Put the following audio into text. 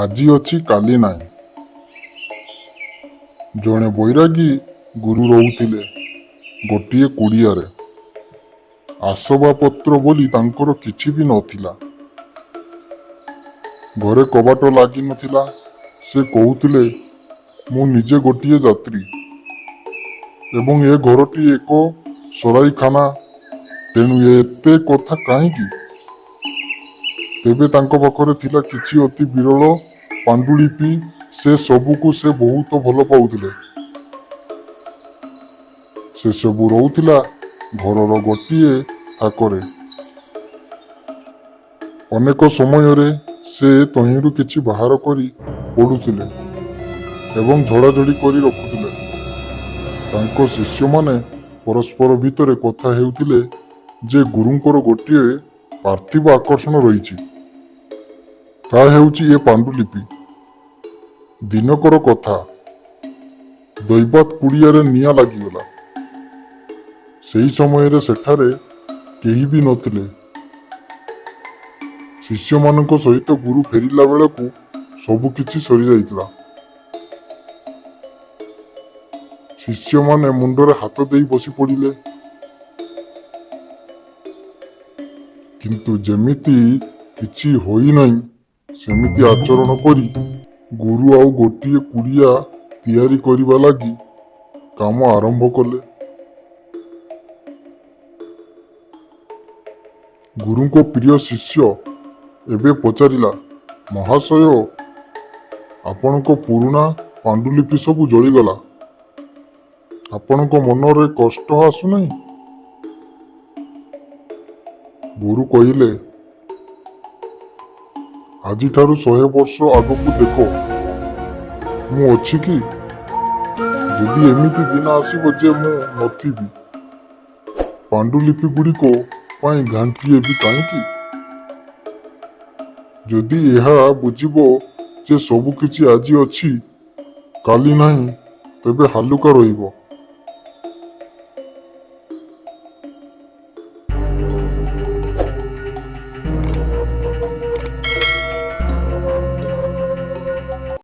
ଆଜି ଅଛି କାଲି ନାହିଁ। ଜଣେ ବୈରାଗୀ ଗୁରୁ ରହୁଥିଲେ ଗୋଟିଏ କୁଡ଼ିଆରେ। ଆସବାବପତ୍ର ବୋଲି ତାଙ୍କର କିଛି ବି ନଥିଲା। ଘରେ କବାଟ ଲାଗିନଥିଲା। ସେ କହୁଥିଲେ, ମୁଁ ନିଜେ ଗୋଟିଏ ଯାତ୍ରୀ ଏବଂ ଏ ଘରଟି ଏକ ସରାଇଖାନା, ତେଣୁ ଏତେ କଥା କାହିଁକି? ତେବେ ତାଙ୍କ ପାଖରେ ଥିଲା କିଛି ଅତି ବିରଳ ପାଣ୍ଡୁଲିପି। ସେ ସବୁକୁ ସେ ବହୁତ ଭଲ ପାଉଥିଲେ। ସେ ସବୁ ରହୁଥିଲା ଘରର ଗୋଟିଏ ଥାକରେ। ଅନେକ ସମୟରେ ସେ ତହିଁରୁ କିଛି ବାହାର କରି ପଢ଼ୁଥିଲେ ଏବଂ ଝଡ଼ାଝଡ଼ି କରି ରଖୁଥିଲେ। ତାଙ୍କ ଶିଷ୍ୟମାନେ ପରସ୍ପର ଭିତରେ କଥା ହେଉଥିଲେ ଯେ ଗୁରୁଙ୍କର ଗୋଟିଏ ପାର୍ଥିବ ଆକର୍ଷଣ ରହିଛି। ତାହା ହେଉଛି ଏ ପାଣ୍ଡୁଲିପି। ଦିନକର କଥା, ଦୈବାତ କୁଡ଼ିଆରେ ନିଆଁ ଲାଗିଗଲା। ସେହି ସମୟରେ ସେଠାରେ କେହି ବି ନଥିଲେ। ଶିଷ୍ୟମାନଙ୍କ ସହିତ ଗୁରୁ ଫେରିଲା ବେଳକୁ ସବୁ କିଛି ସରିଯାଇଥିଲା। ଶିଷ୍ୟମାନେ ମୁଣ୍ଡରେ ହାତ ଦେଇ ବସି ପଡ଼ିଲେ। କିନ୍ତୁ ଯେମିତି କିଛି ହୋଇନାହିଁ ସେମିତି ଆଚରଣ କରି ଗୁରୁ ଆଉ ଗୋଟିଏ କୁଡ଼ିଆ ତିଆରି କରିବା ଲାଗି କାମ ଆରମ୍ଭ କଲେ। ଗୁରୁଙ୍କ ପ୍ରିୟ ଶିଷ୍ୟ ଏବେ ପଚାରିଲା, ମହାଶୟ, ଆପଣଙ୍କ ପୁରୁଣା ପାଣ୍ଡୁଲିପି ସବୁ ଜଳିଗଲା। ଆପଣଙ୍କ ମନରେ କଷ୍ଟ ଆସୁନାହିଁ? ଗୁରୁ କହିଲେ, ଆଜିଠାରୁ 100 ବର୍ଷ ଆଗକୁ ଦେଖ, ମୁଁ ଅଛି କି? ଯଦି ଏମିତି ଦିନ ଆସିବ ଯେ ମୁଁ ନଥିବି, ପାଣ୍ଡୁଲିପି ଗୁଡ଼ିକ ପାଇଁ ଘାଣ୍ଟି ହେବି କାହିଁକି? ଯଦି ଏହା ବୁଝିବ ଯେ ସବୁ କିଛି ଆଜି ଅଛି, କାଲି ନାହିଁ, ତେବେ ହାଲୁକା ରହିବ।